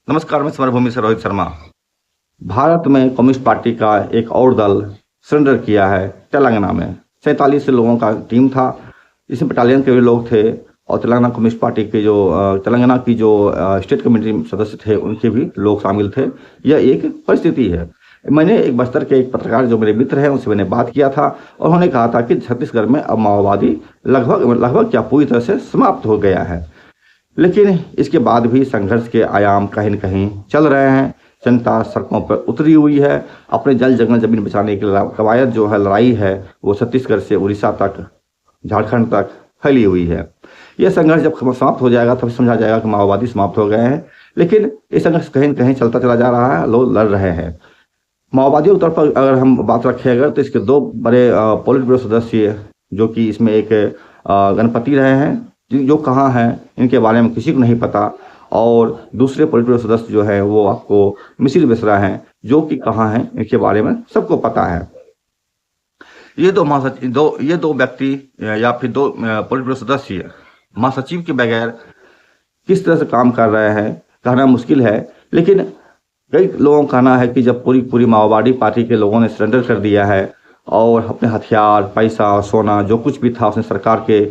नमस्कार, मैं समरभूमि से रोहित शर्मा। भारत में कम्युनिस्ट पार्टी का एक और दल सरेंडर किया है तेलंगाना में। 47 लोगों का टीम था, इसमें बटालियन के भी लोग थे और तेलंगाना कम्युनिस्ट पार्टी के जो तेलंगाना की जो स्टेट कमेटी सदस्य थे उनके भी लोग शामिल थे। यह एक परिस्थिति है। मैंने एक बस्तर के एक पत्रकार जो मेरे मित्र हैं उनसे मैंने बात किया था और उन्होंने कहा था कि छत्तीसगढ़ में अब माओवादी लगभग लगभग क्या पूरी तरह से समाप्त हो गया है। लेकिन इसके बाद भी संघर्ष के आयाम कहीं न कहीं चल रहे हैं। जनता सड़कों पर उतरी हुई है। अपने जल जंगल जमीन बचाने की कवायद जो है, लड़ाई है, वो छत्तीसगढ़ से उड़ीसा तक, झारखंड तक फैली हुई है। यह संघर्ष जब समाप्त हो जाएगा तब समझा जाएगा कि माओवादी समाप्त हो गए हैं। लेकिन ये संघर्ष कहीं न कहीं चलता चला जा रहा है, लोग लड़ रहे हैं। माओवादियों के तौर पर अगर हम बात रखें अगर, तो इसके दो बड़े पोलिट ब्यूरो सदस्य जो कि इसमें एक गणपति रहे हैं, जो कहाँ हैं इनके बारे में किसी को नहीं पता, और दूसरे पोलिट ब्यूरो सदस्य जो है वो आपको मिसिर मिश्रा हैं जो कि कहाँ हैं इनके बारे में सबको पता है। ये दो व्यक्ति या फिर दो पोलिट ब्यूरो सदस्य महासचिव के बगैर किस तरह से काम कर रहे हैं कहना मुश्किल है। लेकिन कई लोगों का कहना है कि जब पूरी माओवादी पार्टी के लोगों ने सरेंडर कर दिया है और अपने हथियार, पैसा, सोना जो कुछ भी था उसने सरकार के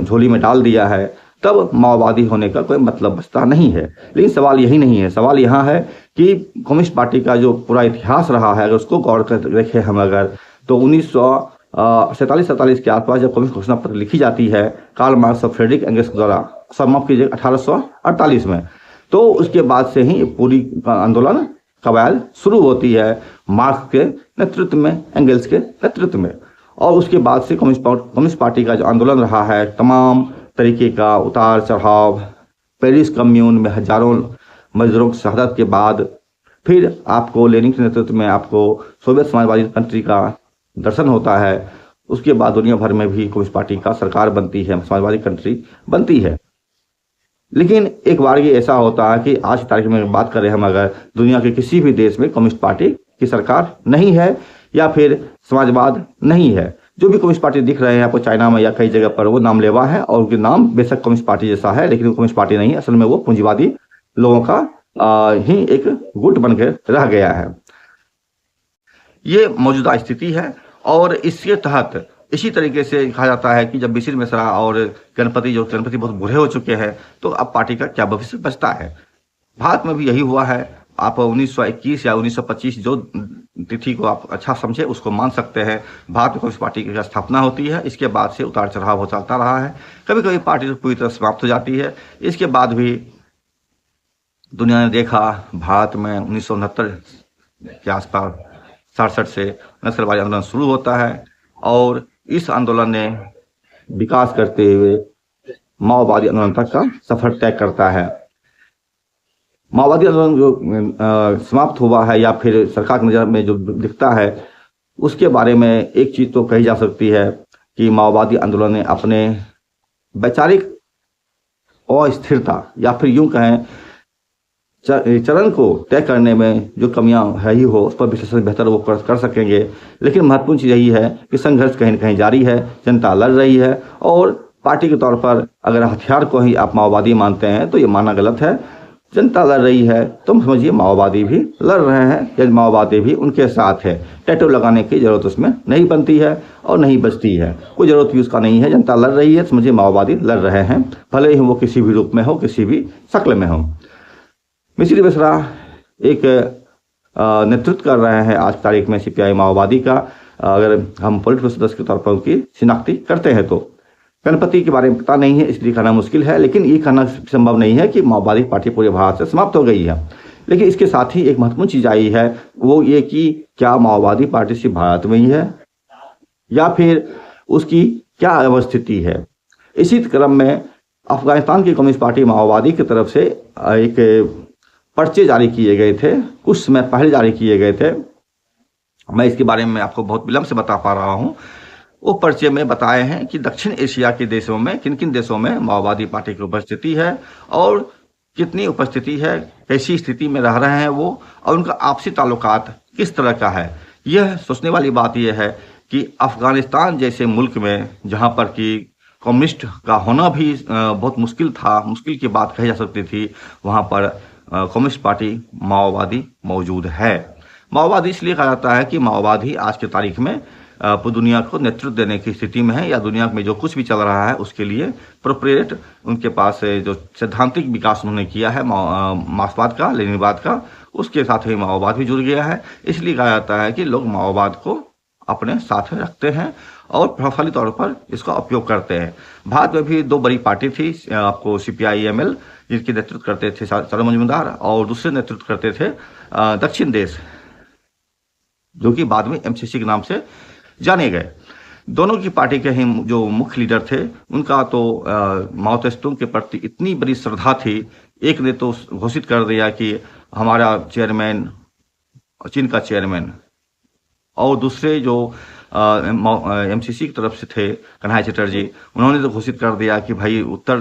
झोली में डाल दिया है, तब माओवादी होने का कोई मतलब बचता नहीं है। लेकिन सवाल यही नहीं है। सवाल यहाँ है कि कम्युनिस्ट पार्टी का जो पूरा इतिहास रहा है, अगर उसको गौर कर देखें हम अगर, तो 1947 के आसपास जब कम्युनिस्ट घोषणा पत्र लिखी जाती है कार्ल मार्क्स और फ्रेडरिक एंगल्स द्वारा, समाप्त कीजिए 1848 में, तो उसके बाद से ही पूरी आंदोलन कवायद शुरू होती है मार्क्स के नेतृत्व में, एंगल्स के नेतृत्व में। और उसके बाद से कम्युनिस्ट पार्टी का जो आंदोलन रहा है, तमाम तरीके का उतार चढ़ाव, पेरिस कम्यून में हजारों मजदूरों की शहादत के बाद फिर आपको लेनिन के नेतृत्व में आपको सोवियत समाजवादी कंट्री का दर्शन होता है। उसके बाद दुनिया भर में भी कम्युनिस्ट पार्टी का सरकार बनती है, समाजवादी कंट्री बनती है। लेकिन एक बार ये ऐसा होता है कि आज की तारीख में बात करें हम अगर, दुनिया के किसी भी देश में कम्युनिस्ट पार्टी की सरकार नहीं है या फिर समाजवाद नहीं है। जो भी कम्युनिस्ट पार्टी दिख रहे हैं आपको चाइना में या कई जगह पर, वो नामलेवा है और उनके नाम बेशक कम्युनिस्ट पार्टी जैसा है, लेकिन वो कम्युनिस्ट पार्टी नहीं है। असल में वो पूंजीवादी लोगों का ही एक गुट बन के रह गया है। ये मौजूदा स्थिति है और इसके तहत इसी तरीके से कहा जाता है कि जब मिसिर मिश्रा और गणपति बहुत बूढ़े हो चुके हैं तो अब पार्टी का क्या भविष्य बचता है। भारत में भी यही हुआ है। आप 1921 या 1925 जो तिथि को आप अच्छा समझे उसको मान सकते हैं। भारत में कम्युनिस्ट पार्टी की स्थापना होती है, इसके बाद से उतार चढ़ाव हो चलता रहा है। कभी कभी पार्टी तो पूरी तरह समाप्त हो जाती है। इसके बाद भी दुनिया ने देखा, भारत में 1969 के आसपास 67 से नक्सलवादी आंदोलन शुरू होता है और इस आंदोलन ने विकास करते हुए माओवादी आंदोलन तक का सफर तय करता है। माओवादी आंदोलन जो समाप्त हुआ है या फिर सरकार की नज़र में जो दिखता है, उसके बारे में एक चीज़ तो कही जा सकती है कि माओवादी आंदोलन ने अपने वैचारिक अस्थिरता या फिर यूं कहें चरण को तय करने में जो कमियां है ही हो, उस पर विश्लेषण बेहतर वो कर सकेंगे। लेकिन महत्वपूर्ण चीज़ यही है कि संघर्ष कहीं न कहीं जारी है, जनता लड़ रही है और पार्टी के तौर पर अगर हथियार को ही आप माओवादी मानते हैं तो ये मानना गलत है। जनता लड़ रही है तो समझिए माओवादी भी लड़ रहे हैं या माओवादी भी उनके साथ है। टैटू लगाने की जरूरत उसमें नहीं बनती है और नहीं बचती है, कोई ज़रूरत भी उसका नहीं है। जनता लड़ रही है, समझिए माओवादी लड़ रहे हैं, भले ही वो किसी भी रूप में हो, किसी भी शक्ल में हो। मिसिर मिश्रा एक नेतृत्व कर रहे हैं आज तारीख में सीपीआई माओवादी का। अगर हम पॉलिटिकल सदस्य के तौर पर उनकी शिनाख्ती करते हैं तो गणपति के बारे में पता नहीं है, इसलिए कहना मुश्किल है। लेकिन ये कहना संभव नहीं है कि माओवादी पार्टी पूरे भारत से समाप्त हो गई है। लेकिन इसके साथ ही एक महत्वपूर्ण चीज़ आई है, वो ये कि क्या माओवादी पार्टी सिर्फ भारत में ही है या फिर उसकी क्या अवस्थिति है। इसी क्रम में अफगानिस्तान की कम्युनिस्ट पार्टी माओवादी की तरफ से एक पर्चे जारी किए गए थे, कुछ समय पहले जारी किए गए थे। मैं इसके बारे में आपको बहुत विलंब से बता पा रहा हूँ। वो पर्चे में बताए हैं कि दक्षिण एशिया के देशों में किन किन देशों में माओवादी पार्टी की उपस्थिति है और कितनी उपस्थिति है, कैसी स्थिति में रह रहे हैं वो, और उनका आपसी ताल्लुकात किस तरह का है। यह सोचने वाली बात यह है कि अफगानिस्तान जैसे मुल्क में जहाँ पर कि कम्युनिस्ट का होना भी बहुत मुश्किल था, मुश्किल की बात कही जा सकती थी, वहाँ पर कम्युनिस्ट पार्टी माओवादी मौजूद है। माओवादी इसलिए कहा जाता है कि माओवादी आज की तारीख में पूरी दुनिया को नेतृत्व देने की स्थिति में है, या दुनिया में जो कुछ भी चल रहा है उसके लिए प्रोप्रिएट उनके पास जो सैद्धांतिक विकास उन्होंने किया है मार्क्सवाद का, लेनिनवाद का, उसके साथ ही माओवाद भी जुड़ गया है। इसलिए कहा जाता है कि लोग माओवाद को अपने साथ में रखते हैं और प्रभावशाली तौर पर इसका उपयोग करते हैं। भारत में भी दो बड़ी पार्टी थी, आपको CPI-ML, जिसकी नेतृत्व करते थे सरोज मजूमदार, और दूसरे नेतृत्व करते थे दक्षिण देश, जो कि बाद में MCC के नाम से जाने गए। दोनों की पार्टी के ही जो मुख्य लीडर थे, उनका तो माओ त्से के प्रति इतनी बड़ी श्रद्धा थी, एक ने तो घोषित कर दिया कि हमारा चेयरमैन चीन का चेयरमैन, और दूसरे जो MCC की तरफ से थे कन्हैया चटर्जी, उन्होंने तो घोषित कर दिया कि भाई उत्तर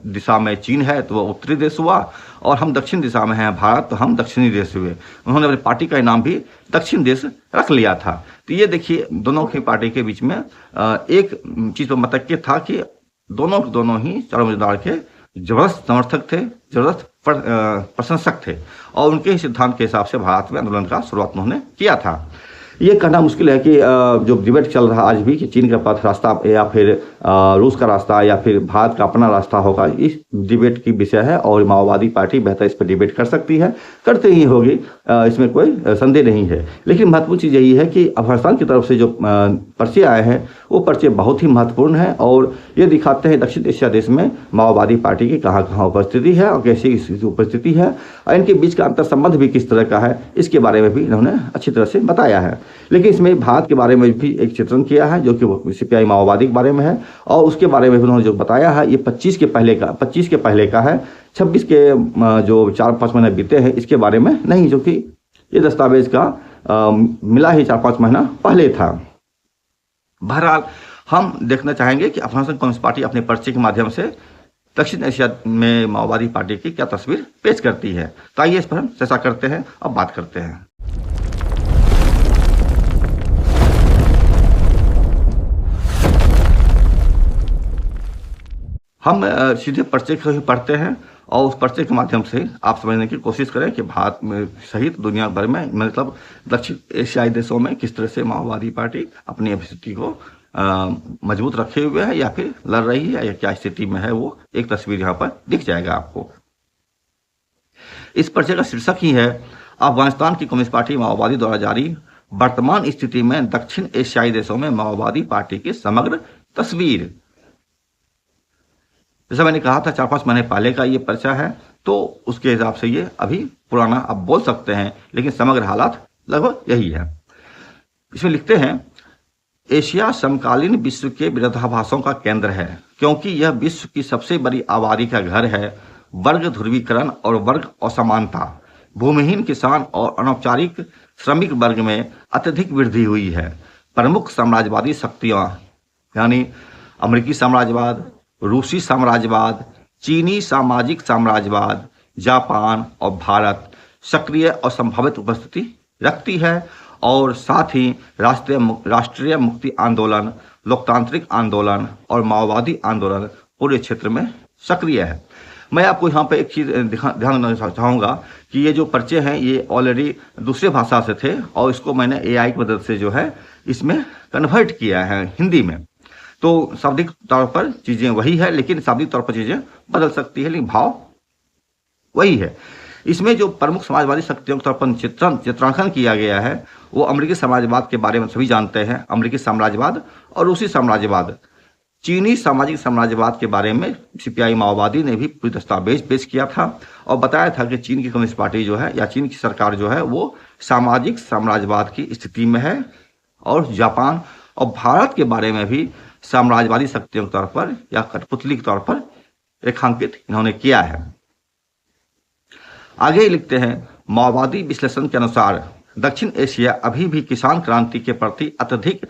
दिशा में चीन है तो वह उत्तरी देश हुआ, और हम दक्षिण दिशा में हैं भारत तो हम दक्षिणी देश हुए। उन्होंने अपनी पार्टी का नाम भी दक्षिण देश रख लिया था। तो ये देखिए, दोनों की पार्टी के बीच में एक चीज पर मतैक्य था कि दोनों ही सरोज मजूमदार के जबरदस्त समर्थक थे, जबरदस्त प्रशंसक थे, और उनके ही सिद्धांत के हिसाब से भारत में आंदोलन का शुरुआत उन्होंने किया था। ये कहना मुश्किल है कि जो डिबेट चल रहा आज भी कि चीन का पथ रास्ता या फिर रूस का रास्ता या फिर भारत का अपना रास्ता होगा, इस डिबेट की विषय है, और माओवादी पार्टी बेहतर इस पर डिबेट कर सकती है, करते ही होगी, इसमें कोई संदेह नहीं है। लेकिन महत्वपूर्ण चीज़ यही है कि अफगानिस्तान की तरफ से जो पर्चे आए हैं वो पर्चे बहुत ही महत्वपूर्ण हैं, और ये दिखाते हैं दक्षिण एशिया देश में माओवादी पार्टी की कहाँ कहाँ उपस्थिति है और कैसी उपस्थिति है, और इनके बीच का अंतर संबंध भी किस तरह का है, इसके बारे में भी इन्होंने अच्छी तरह से बताया है। लेकिन इसमें भारत के बारे में भी एक चित्रण किया है जो कि CPI माओवादी के बारे में है, और उसके बारे में भी उन्होंने जो बताया है ये 25 के पहले का है, 26 के जो 4-5 महीने बीते हैं इसके बारे में नहीं, जो कि ये दस्तावेज का मिला ही 4-5 महीना पहले था। बहरहाल हम देखना चाहेंगे कि अफगानिस्तान कम्युनिस्ट पार्टी अपने पर्चे के माध्यम से दक्षिण एशिया में माओवादी पार्टी की क्या तस्वीर पेश करती है। तो आइए इस पर हम चर्चा करते हैं और बात करते हैं। हम सीधे पर्चे को ही पढ़ते हैं, और उस पर्चे के माध्यम से आप समझने की कोशिश करें कि भारत में सहित दुनिया भर में, मतलब दक्षिण एशियाई देशों में किस तरह से माओवादी पार्टी अपनी स्थिति को मजबूत रखे हुए है या फिर लड़ रही है, या क्या स्थिति में है, वो एक तस्वीर यहाँ पर दिख जाएगा आपको। इस पर्चे का शीर्षक ही है अफगानिस्तान की कम्युनिस्ट पार्टी माओवादी द्वारा जारी वर्तमान स्थिति में दक्षिण एशियाई देशों में माओवादी पार्टी की समग्र तस्वीर। जैसा मैंने कहा था 4-5 महीने पहले का ये पर्चा है, तो उसके हिसाब से ये अभी पुराना आप बोल सकते हैं, लेकिन समग्र हालात लगभग यही है। इसमें लिखते हैं, एशिया समकालीन विश्व के विरोधाभासों का केंद्र है, क्योंकि यह विश्व की सबसे बड़ी आबादी का घर है। वर्ग ध्रुवीकरण और वर्ग असमानता, भूमिहीन किसान और अनौपचारिक श्रमिक वर्ग में अत्यधिक वृद्धि हुई है। प्रमुख साम्राज्यवादी शक्तियां यानी अमेरिकी साम्राज्यवाद, रूसी साम्राज्यवाद, चीनी सामाजिक साम्राज्यवाद, जापान और भारत सक्रिय और संभावित उपस्थिति रखती है, और साथ ही राष्ट्रीय मुक्ति आंदोलन, लोकतांत्रिक आंदोलन और माओवादी आंदोलन पूरे क्षेत्र में सक्रिय है। मैं आपको यहाँ पे एक चीज़ ध्यान देना चाहूँगा कि ये जो पर्चे हैं ये ऑलरेडी दूसरे भाषा से थे, और इसको मैंने AI की मदद से जो है इसमें कन्वर्ट किया है हिंदी में। तो शाब्दिक तौर पर चीज़ें वही है, लेकिन शाब्दिक तौर पर चीज़ें बदल सकती है, लेकिन भाव वही है। इसमें जो प्रमुख समाजवादी शक्तियों के तौर पर चित्रांकन किया गया है वो अमेरिकी साम्राज्यवाद के बारे में सभी जानते हैं, अमेरिकी साम्राज्यवाद और रूसी साम्राज्यवाद। चीनी सामाजिक साम्राज्यवाद के बारे में CPI माओवादी ने भी पूरी दस्तावेज पेश किया था, और बताया था कि चीन की कम्युनिस्ट पार्टी जो है या चीन की सरकार जो है वो सामाजिक साम्राज्यवाद की स्थिति में है, और जापान और भारत के बारे में भी साम्राज्यवादी शक्तियों के तौर पर या कठपुतली के तौर पर रेखांकित इन्होंने किया है। आगे लिखते हैं, माओवादी विश्लेषण के अनुसार दक्षिण एशिया अभी भी किसान क्रांति के प्रति अत्यधिक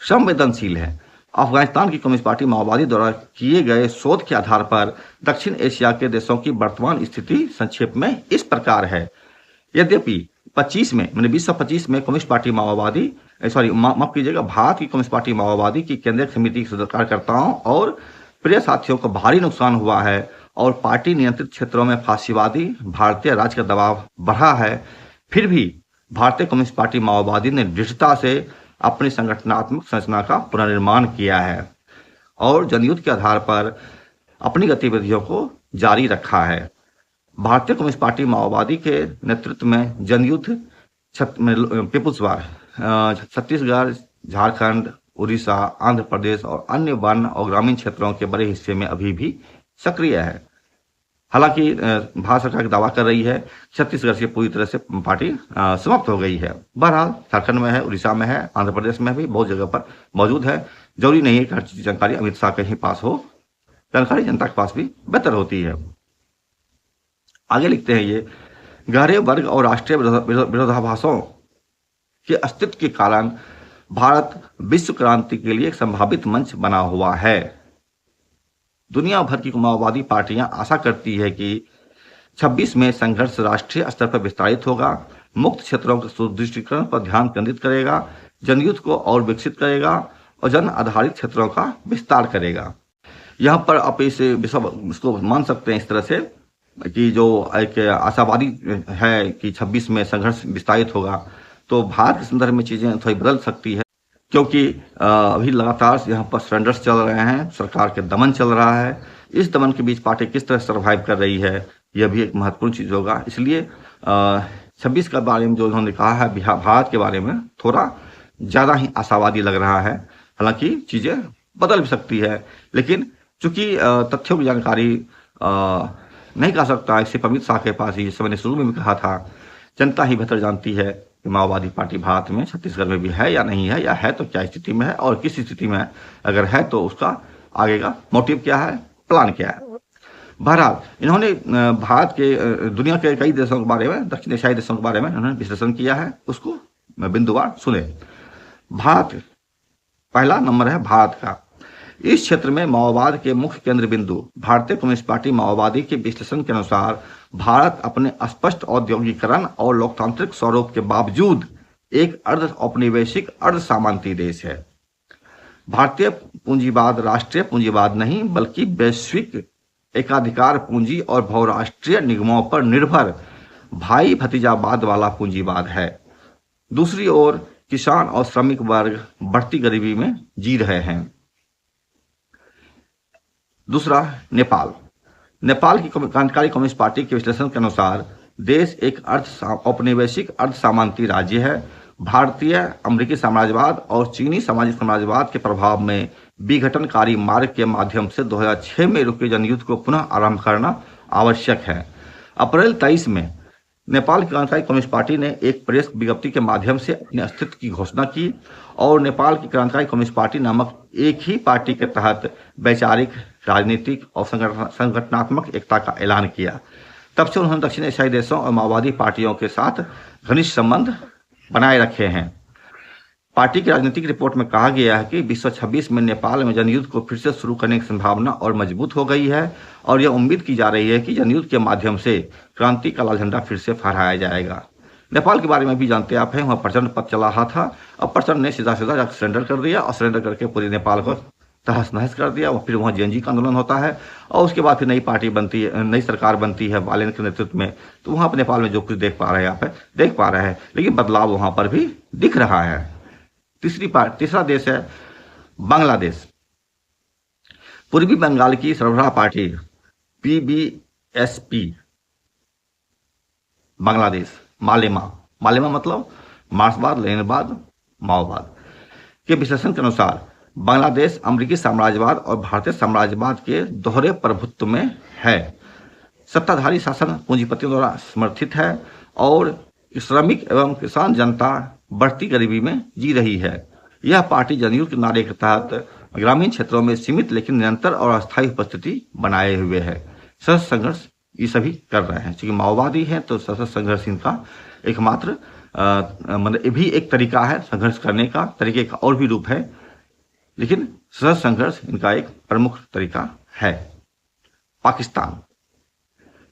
संवेदनशील है। अफगानिस्तान की कम्युनिस्ट पार्टी माओवादी द्वारा किए गए शोध के आधार पर दक्षिण एशिया के देशों की वर्तमान स्थिति संक्षेप में इस प्रकार है। यद्यपि 2025 में कम्युनिस्ट पार्टी माओवादी माफ कीजिएगा, भारत की कम्युनिस्ट पार्टी माओवादी की केंद्रीय समिति के कार्यकर्ताओं और प्रिय साथियों को भारी नुकसान हुआ है, और पार्टी नियंत्रित क्षेत्रों में फांसीवादी भारतीय राज का दबाव बढ़ा है, फिर भी भारतीय कम्युनिस्ट पार्टी माओवादी ने दृढ़ता से अपनी संगठनात्मक संरचना का पुनर्निर्माण किया है और जनयुद्ध के आधार पर अपनी गतिविधियों को जारी रखा है। भारतीय कम्युनिस्ट पार्टी माओवादी के नेतृत्व में जनयुद्ध पीपुल्स वार छत्तीसगढ़, झारखंड, उड़ीसा, आंध्र प्रदेश और अन्य वन और ग्रामीण क्षेत्रों के बड़े हिस्से में अभी भी सक्रिय है। हालांकि भारत सरकार दावा कर रही है छत्तीसगढ़ से पूरी तरह से पार्टी समाप्त हो गई है। बहरहाल झारखंड में है, उड़ीसा में है, आंध्र प्रदेश में भी बहुत जगह पर मौजूद है। जरूरी नहीं है कि हर चीज की जानकारी अमित शाह के ही पास हो, जानकारी जनता के पास भी बेहतर होती है। आगे लिखते हैं ये, गहरे वर्ग और राष्ट्रीय विरोधाभासों के अस्तित्व के कारण भारत विश्व क्रांति के लिए एक संभावित मंच बना हुआ है। दुनिया भर की माओवादी पार्टियां आशा करती है कि 26 में संघर्ष राष्ट्रीय स्तर पर विस्तारित होगा, मुक्त क्षेत्रों के सुदृढ़ीकरण पर ध्यान केंद्रित करेगा, जनयुद्ध को और विकसित करेगा और जन आधारित क्षेत्रों का विस्तार करेगा। यहाँ पर आप इसको मान सकते हैं इस तरह से कि जो एक आशावादी है कि 26 में संघर्ष विस्तारित होगा, तो भारत के संदर्भ में चीजें थोड़ी बदल सकती है, क्योंकि अभी लगातार यहाँ पर सरेंडर्स चल रहे हैं, सरकार के दमन चल रहा है। इस दमन के बीच पार्टी किस तरह सर्वाइव कर रही है, यह भी एक महत्वपूर्ण चीज होगा। इसलिए 26 के बारे में जो उन्होंने कहा है भारत के बारे में, थोड़ा ज्यादा ही आशावादी लग रहा है। हालांकि चीजें बदल भी सकती है, लेकिन चूंकि तथ्यों की जानकारी नहीं कह सकता, सिर्फ अमित शाह के पास ही, जैसे मैंने शुरू में भी कहा था, जनता ही बेहतर जानती है कि माओवादी पार्टी भारत में, छत्तीसगढ़ में भी है या नहीं है, या है तो क्या स्थिति में है और किस स्थिति में है, अगर है तो उसका आगे का मोटिव क्या है, प्लान क्या है। बहरहाल इन्होंने भारत के दुनिया के कई देशों के बारे में, दक्षिण एशियाई देशों के बारे में उन्होंने विश्लेषण किया है, उसको बिंदुवार सुने। भारत, पहला नंबर है भारत का। इस क्षेत्र में माओवाद के मुख्य केंद्र बिंदु। भारतीय कम्युनिस्ट पार्टी माओवादी के विश्लेषण के अनुसार भारत अपने स्पष्ट औद्योगिकरण और लोकतांत्रिक स्वरूप के बावजूद एक अर्ध औपनिवेशिक अर्ध सामंती देश है। भारतीय पूंजीवाद राष्ट्रीय पूंजीवाद नहीं, बल्कि वैश्विक एकाधिकार पूंजी और बहुराष्ट्रीय निगमों पर निर्भर भाई भतीजावाद वाला पूंजीवाद है। दूसरी ओर किसान और श्रमिक वर्ग बढ़ती गरीबी में जी रहे हैं। दूसरा, नेपाल की क्रांतिकारी कम्युनिस्ट पार्टी के विश्लेषण के अनुसार देश एक औपनिवेशिक अर्ध सामंती राज्य है। भारतीय अमेरिकी साम्राज्यवाद और चीनी सामाजिक साम्राज्यवाद के प्रभाव में विघटनकारी मार्ग के माध्यम से 2006 में रुके जनयुद्ध को पुनः आरंभ करना आवश्यक है। अप्रैल 23 में नेपाल की क्रांतिकारी कम्युनिस्ट पार्टी ने एक प्रेस विज्ञप्ति के माध्यम से अपने अस्तित्व की घोषणा की और नेपाल की क्रांतिकारी कम्युनिस्ट पार्टी नामक एक ही पार्टी के तहत वैचारिक, राजनीतिक और संगठनात्मक एकता का ऐलान किया। तब से उन्होंने दक्षिण एशियाई देशों और माओवादी पार्टियों के साथ घनिष्ठ संबंध बनाए रखे हैं। पार्टी की राजनीतिक रिपोर्ट में कहा गया है कि 2026 में नेपाल में जनयुद्ध को फिर से शुरू करने की संभावना और मजबूत हो गई है और यह उम्मीद की जा रही है कि जनयुद्ध के माध्यम से क्रांति का लाल झंडा फिर से फहराया जाएगा। नेपाल के बारे में भी जानते आप हैं, वहाँ प्रचंड पद चला रहा था और प्रचंड ने सीधा जाकर सरेंडर कर दिया और सरेंडर करके पूरे नेपाल को तहस नहस कर दिया। और फिर वहाँ जेएनजी का आंदोलन होता है और उसके बाद फिर नई पार्टी बनती है, नई सरकार बनती है बालेन के नेतृत्व में। तो वहाँ पर नेपाल में जो कुछ देख पा रहे हैं आप देख पा रहे हैं, लेकिन बदलाव वहाँ पर भी दिख रहा है। तीसरा देश है बांग्लादेश। पूर्वी बंगाल की सरबराह पार्टी पीबीएसपी बांग्लादेश, मालेमा मतलब मार्क्सवाद, लेनिनवाद, माओवाद के विश्लेषण के अनुसार बांग्लादेश अमेरिकी साम्राज्यवाद और भारतीय साम्राज्यवाद के दोहरे प्रभुत्व में है। सत्ताधारी शासन पूंजीपतियों द्वारा समर्थित है और श्रमिक एवं किसान जनता बढ़ती गरीबी में जी रही है। यह पार्टी जनयुद्ध के नारे के तहत ग्रामीण क्षेत्रों में सीमित लेकिन निरंतर और अस्थायी उपस्थिति बनाए हुए है। सशस्त्र संघर्ष ये सभी कर रहे हैं, क्योंकि माओवादी हैं तो सशस्त्र संघर्ष इनका एकमात्र मतलब भी एक तरीका है संघर्ष करने का। तरीके का और भी रूप है, लेकिन सशस्त्र संघर्ष इनका एक प्रमुख तरीका है।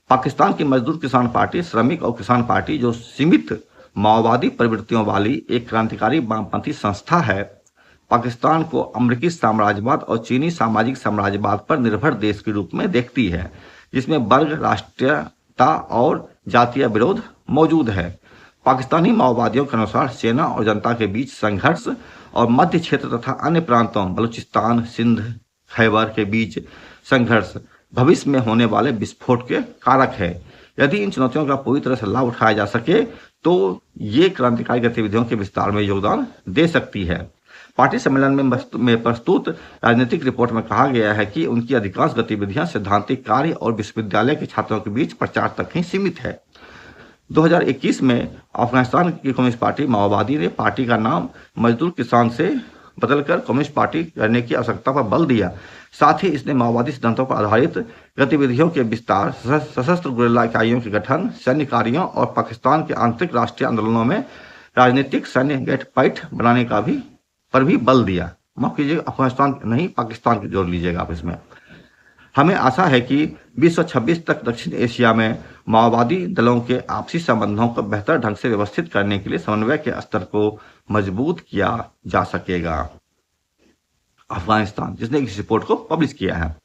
पाकिस्तान की मजदूर किसान पार्टी, श्रमिक और किसान पार्टी जो सीमित माओवादी प्रवृत्तियों वाली एक क्रांतिकारी वामपंथी संस्था है, पाकिस्तान को अमेरिकी साम्राज्यवाद और चीनी सामाजिक साम्राज्यवाद पर निर्भर देश के रूप में देखती है। जिसमें वर्ग, राष्ट्रीयता और जातीय विरोध मौजूद है। पाकिस्तानी माओवादियों के अनुसार सेना और जनता के बीच संघर्ष और मध्य क्षेत्र तथा अन्य प्रांतों बलूचिस्तान, सिंध, खैबर के बीच संघर्ष भविष्य में होने वाले विस्फोट के कारक है। यदि इन चुनौतियों का पूरी तरह से लाभ उठाया जा सके तो ये क्रांतिकारी गतिविधियों के विस्तार में योगदान दे सकती है। पार्टी सम्मेलन में प्रस्तुत राजनीतिक रिपोर्ट में कहा गया है कि उनकी अधिकांश गतिविधियां सैद्धांतिक कार्य और विश्वविद्यालय के छात्रों के बीच प्रचार तक ही सीमित है। 2021 में अफगानिस्तान की कम्युनिस्ट पार्टी माओवादी ने पार्टी का नाम मजदूर किसान से बदलकर कम्युनिस्ट पार्टी करने की आवश्यकता पर बल दिया। साथ ही इसने माओवादी सिद्धांतों पर आधारित गतिविधियों के विस्तार, सशस्त्र गुरिल्ला इकाइयों के गठन, सैन्य कार्यों और पाकिस्तान के आंतरिक राष्ट्रीय आंदोलनों में राजनीतिक सैन्य गेटपैठ बनाने का पर भी बल दिया। माफ कीजिएगा, अफगानिस्तान नहीं, पाकिस्तान जोड़ लीजिएगा आप इसमें। हमें आशा है कि 2026 तक दक्षिण एशिया में माओवादी दलों के आपसी संबंधों को बेहतर ढंग से व्यवस्थित करने के लिए समन्वय के स्तर को मजबूत किया जा सकेगा। अफगानिस्तान, जिसने इस रिपोर्ट को पब्लिश किया है।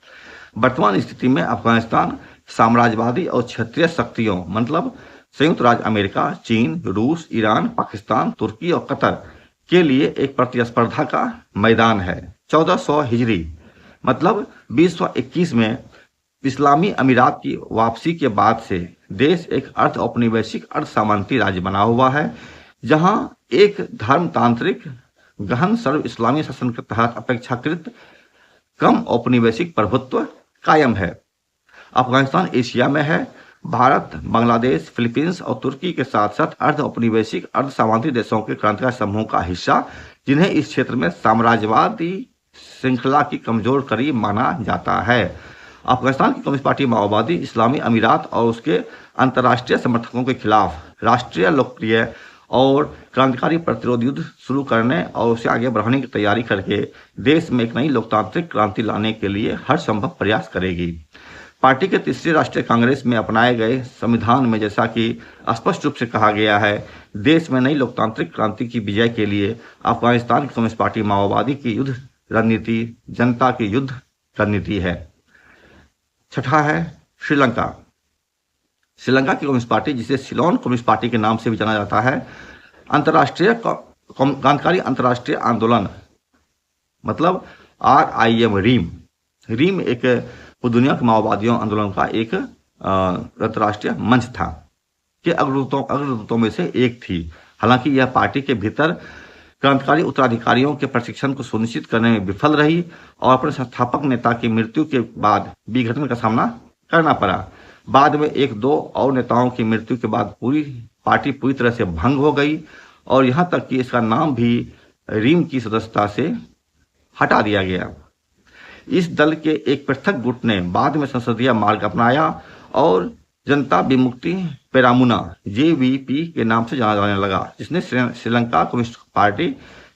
वर्तमान स्थिति में अफगानिस्तान साम्राज्यवादी और क्षेत्रीय शक्तियों मतलब संयुक्त राज्य अमेरिका, चीन, रूस, ईरान, पाकिस्तान, तुर्की और कतर के लिए एक प्रतिस्पर्धा का मैदान है। 1400 हिजरी मतलब 2021 में इस्लामी अमीरात की वापसी के बाद से देश एक अर्ध औपनिवेशिक अर्ध सामंती राज्य बना हुआ है, जहां एक धर्मतांत्रिक गहन सर्व इस्लामी शासन के तहत अपेक्षाकृत कम औपनिवेशिक प्रभुत्व कायम है। अफगानिस्तान एशिया में है। भारत, बांग्लादेश, फिलीपींस और तुर्की के साथ साथ अर्ध औपनिवेशिक अर्ध सामंती देशों के क्रांतिकारी समूह का हिस्सा, जिन्हें इस क्षेत्र में साम्राज्यवादी श्रृंखला की कमजोर कड़ी माना जाता है। अफगानिस्तान की कम्युनिस्ट पार्टी माओवादी इस्लामी अमीरात और उसके अंतर्राष्ट्रीय समर्थकों के खिलाफ राष्ट्रीय लोकप्रिय और क्रांतिकारी प्रतिरोध युद्ध शुरू करने और उसे आगे बढ़ाने की तैयारी करके देश में एक नई लोकतांत्रिक क्रांति लाने के लिए हर संभव प्रयास करेगी। पार्टी के तीसरे राष्ट्रीय कांग्रेस में अपनाए गए संविधान में जैसा कि स्पष्ट रूप से कहा गया है, देश में नई लोकतांत्रिक क्रांति की विजय के लिए अफगानिस्तान की कम्युनिस्ट पार्टी माओवादी की युद्ध रणनीति जनता की युद्ध रणनीति है। छठा है श्रीलंका। श्रीलंका की कम्युनिस्ट पार्टी, जिसे सिलोन कम्युनिस्ट पार्टी के नाम से भी जाना जाता है, अंतर्राष्ट्रीय क्रांतिकारी अंतर्राष्ट्रीय आंदोलन मतलब RIM रीम एक दुनिया के माओवादियों आंदोलन का एक अंतर्राष्ट्रीय मंच था कि अग्रदूतों में से एक थी। हालांकि यह पार्टी के भीतर क्रांतिकारी उत्तराधिकारियों के प्रशिक्षण को सुनिश्चित करने में विफल रही और अपने संस्थापक नेता की मृत्यु के बाद विघटन का सामना करना पड़ा। बाद में एक दो और नेताओं की मृत्यु के बाद पार्टी पूरी तरह से भंग हो गई और यहां तक कि इसका नाम भी रीम की सदस्यता से हटा दिया गया। इस दल के एक पृथक गुट ने बाद में संसदीय मार्ग अपनाया और जनता विमुक्ति पेरामुना JVP के नाम से जाना जाने लगा, जिसने श्रीलंका कम्युनिस्ट पार्टी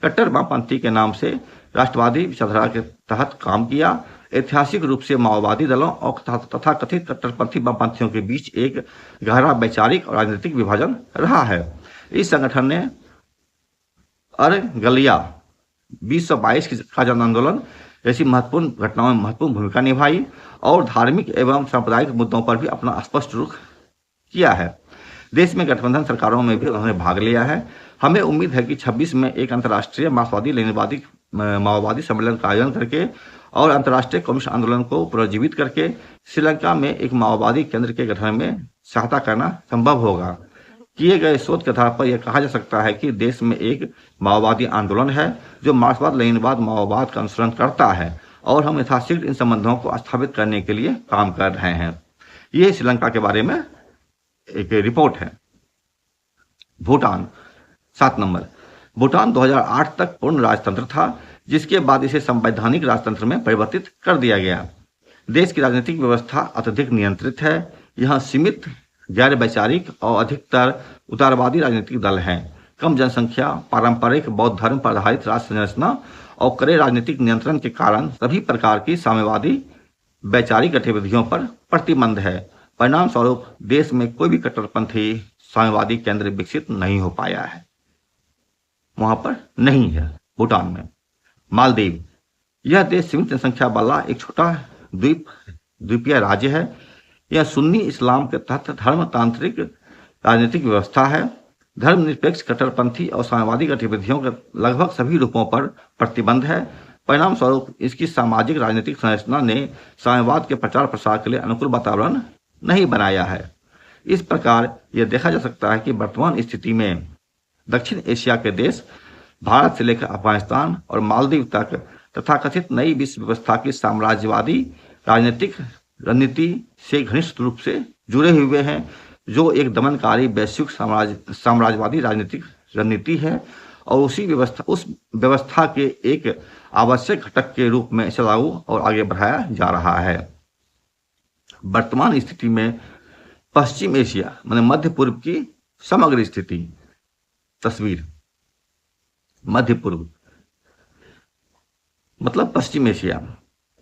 कट्टर वामपंथी के नाम से राष्ट्रवादी विचारधारा के तहत काम किया। ऐतिहासिक रूप से माओवादी दलों और तथा कथित कट्टरपंथी वामपंथियों के बीच एक गहरा वैचारिक और राजनीतिक विभाजन रहा है। इस संगठन ने अरगलिया 2022 का जन आंदोलन जैसी महत्वपूर्ण घटनाओं में महत्वपूर्ण भूमिका निभाई और धार्मिक एवं सांप्रदायिक मुद्दों पर भी अपना स्पष्ट रुख किया है। देश में गठबंधन सरकारों में भी उन्होंने भाग लिया है। हमें उम्मीद है कि 26 में एक अंतर्राष्ट्रीय मार्क्सवादी लेनिनवादी माओवादी सम्मेलन का आयोजन करके और अंतर्राष्ट्रीय कम्युनिस्ट आंदोलन को पुनर्जीवित करके श्रीलंका में एक माओवादी केंद्र के गठन में सहायता करना संभव होगा। किए गए शोध के आधार पर यह कहा जा सकता है कि देश में एक माओवादी आंदोलन है जो मार्क्सवाद लेनिनवाद माओवाद का अनुसरण करता है और हम यथाशीघ्र इन संबंधों को स्थापित करने के लिए काम कर रहे हैं। यह श्रीलंका के बारे में एक रिपोर्ट है। भूटान 7 नंबर। भूटान 2008 तक पूर्ण राजतंत्र था, जिसके बाद इसे संवैधानिक राजतंत्र में परिवर्तित कर दिया गया। देश की राजनीतिक व्यवस्था अत्यधिक नियंत्रित है। यहाँ सीमित गैर वैचारिक और अधिकतर उदारवादी राजनीतिक दल हैं। कम जनसंख्या, पारंपरिक बौद्ध धर्म पर आधारित राष्ट्र संरचना और कड़े राजनीतिक नियंत्रण के कारण सभी प्रकार की साम्यवादी वैचारिक गतिविधियों पर प्रतिबंध है। परिणाम स्वरूप देश में कोई भी कट्टरपंथी साम्यवादी केंद्र विकसित नहीं हो पाया है, वहां पर नहीं है। भूटान में मालदीव, यह देश सीमित जनसंख्या वाला एक छोटा द्वीपीय राज्य है। यह सुन्नी इस्लाम के तहत धर्मतांत्रिक राजनीतिक व्यवस्था है। धर्मनिरपेक्ष, कट्टरपंथी और साम्यवादी गतिविधियों के लगभग सभी रूपों पर प्रतिबंध है। परिणाम स्वरूप इसकी सामाजिक राजनीतिक संरचना ने साम्यवाद के प्रचार प्रसार के लिए अनुकूल वातावरण नहीं बनाया है। इस प्रकार यह देखा जा सकता है कि वर्तमान स्थिति में दक्षिण एशिया के देश भारत से लेकर अफगानिस्तान और मालदीव तक तथाकथित नई विश्व व्यवस्था की साम्राज्यवादी राजनीतिक रणनीति से घनिष्ठ रूप से जुड़े हुए हैं, जो एक दमनकारी वैश्विक साम्राज्यवादी राजनीतिक रणनीति है और उस व्यवस्था के एक आवश्यक घटक के रूप में इसे लागू और आगे बढ़ाया जा रहा है। वर्तमान स्थिति में पश्चिम एशिया माने मध्य पूर्व की समग्र स्थिति तस्वीर, मध्य पूर्व मतलब पश्चिम एशिया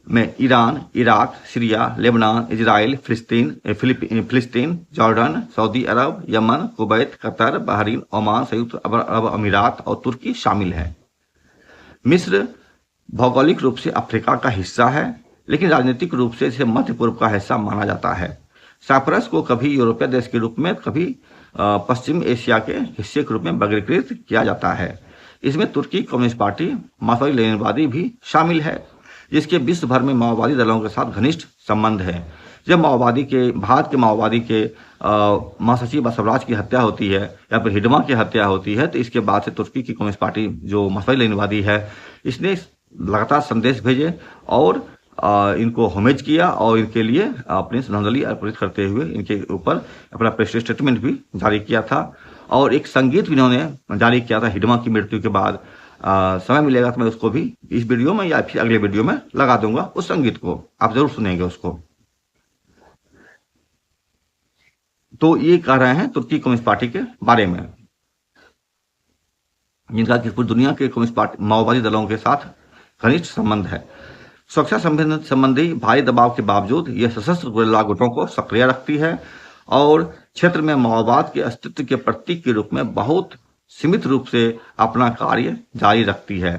में Iran, Iraq, Syria, Lebanon, Israel, Palestine, Jordan, Saudi Arab, Yemen, Kuwait, Qatar, Bahrain, Oman, संयुक्त अरब अमीरात और तुर्की शामिल है। मिस्र भौगोलिक रूप से अफ्रीका का हिस्सा है, लेकिन राजनीतिक रूप से इसे मध्य पूर्व का हिस्सा माना जाता है। साइप्रस को कभी यूरोपीय देश के रूप में, कभी पश्चिम एशिया के हिस्से के रूप में वर्गीकृत किया जाता है। इसमें तुर्की कम्युनिस्ट पार्टी, मार्क्सवादी लेनिनवादी भी शामिल है, जिसके विश्व भर में माओवादी दलों के साथ घनिष्ठ संबंध है। जब भारत के माओवादी के महासचिव बसवराज की हत्या होती है या फिर हिडमा की हत्या होती है, तो इसके बाद से तुर्की की कम्युनिस्ट पार्टी जो मार्क्सवादी लेनिनवादी है, इसने लगातार संदेश भेजे और इनको होमेज किया और इनके लिए अपनी श्रद्धांजलि अर्पित करते हुए इनके ऊपर अपना प्रेस स्टेटमेंट भी जारी किया था और एक संगीत भी इन्होंने जारी किया था हिडमा की मृत्यु के बाद। समय मिलेगा तो मैं उसको भी इस वीडियो में या फिर अगले वीडियो में लगा दूंगा, उस संगीत को आप जरूर सुनेंगे उसको। तो ये कह रहे हैं तुर्की कम्युनिस्ट पार्टी के बारे में, जिनका कि पूरी दुनिया के कम्युनिस्ट पार्टी माओवादी दलों के साथ घनिष्ठ संबंध है। सुरक्षा संबंधी भारी दबाव के बावजूद यह सशस्त्र गुरिल्ला गुटों को सक्रिय रखती है और क्षेत्र में माओवाद के अस्तित्व के प्रतीक के रूप में बहुत सीमित रूप से अपना कार्य जारी रखती है।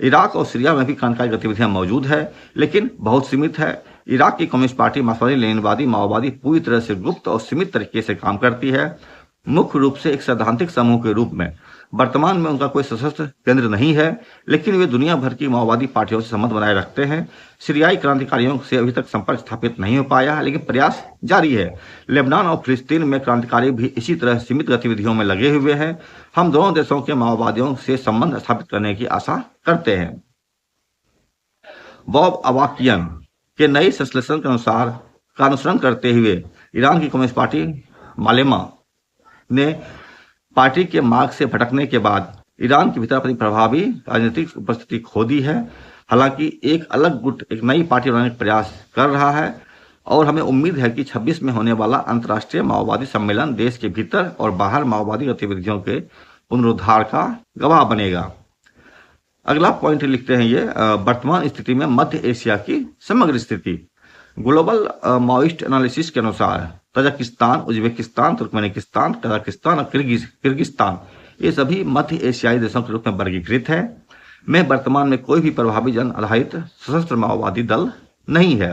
इराक और सीरिया में भी क्रांतिकारी गतिविधियां मौजूद है, लेकिन बहुत सीमित है। इराक की कम्युनिस्ट पार्टी मार्क्सवादी लेनिनवादी माओवादी पूरी तरह से गुप्त और सीमित तरीके से काम करती है, मुख्य रूप से एक सैद्धांतिक समूह के रूप में। वर्तमान में उनका कोई सशस्त्र केंद्र नहीं है, लेकिन वे दुनिया भर की माओवादी पार्टियों से संबंध बनाए रखते हैं। सीरियाई क्रांतिकारियों से अभी तक संपर्क स्थापित नहीं हो पाया, लेकिन प्रयास जारी है। लेबनान और फिलिस्तीन में क्रांतिकारी भी इसी तरह सीमित गतिविधियों में लगे हुए हैं। हम दोनों देशों के माओवादियों से संबंध स्थापित करने की आशा करते हैं। बॉब अवाकियन के नए संश्लेषण के अनुसार का अनुसरण करते हुए ईरान की कम्युनिस्ट पार्टी मालेमा ने पार्टी के मार्ग से भटकने के बाद ईरान के भीतर अपनी प्रभावी राजनीतिक उपस्थिति खो दी है। हालांकि एक अलग गुट एक नई पार्टी बनाने का प्रयास कर रहा है और हमें उम्मीद है कि 26 में होने वाला अंतर्राष्ट्रीय माओवादी सम्मेलन देश के भीतर और बाहर माओवादी गतिविधियों के पुनरुद्धार का गवाह बनेगा। अगला पॉइंट लिखते हैं ये वर्तमान स्थिति में मध्य एशिया की समग्र स्थिति। ग्लोबल माओइस्ट एनालिसिस के अनुसार तजाकिस्तान, उज्बेकिस्तान, तुर्कमेनिस्तान, कजाकिस्तान और किर्गिस्तान ये सभी मध्य एशियाई देशों के रूप में वर्गीकृत है। में वर्तमान में कोई भी प्रभावी जन आधारित सशस्त्र माओवादी दल नहीं है।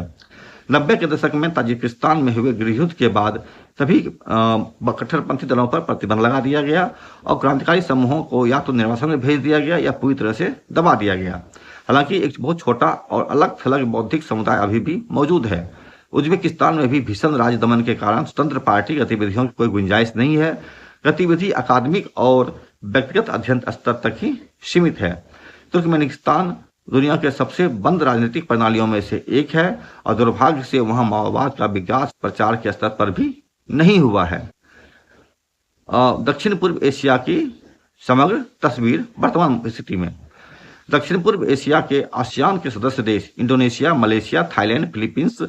90 के दशक में ताजिकिस्तान में हुए गृहयुद्ध के बाद सभी कट्टरपंथी दलों पर प्रतिबंध लगा दिया गया और क्रांतिकारी समूहों को या तो निर्वासन में भेज दिया गया या पूरी तरह से दबा दिया गया। हालांकि एक बहुत छोटा और अलग थलग बौद्धिक समुदाय अभी भी मौजूद है। उज्बेकिस्तान में भी भीषण राज दमन के कारण स्वतंत्र पार्टी गतिविधियों की कोई गुंजाइश नहीं है। गतिविधि अकादमिक और व्यक्तिगत अध्ययन स्तर तक ही सीमित है। तुर्कमेनिस्तान दुनिया के सबसे बंद राजनीतिक प्रणालियों में से एक है और दुर्भाग्य से वहां माओवाद का विकास प्रचार के स्तर पर भी नहीं हुआ है। दक्षिण पूर्व एशिया की समग्र तस्वीर वर्तमान स्थिति में दक्षिण पूर्व एशिया के आसियान के सदस्य देश Indonesia, Malaysia, Thailand, Philippines,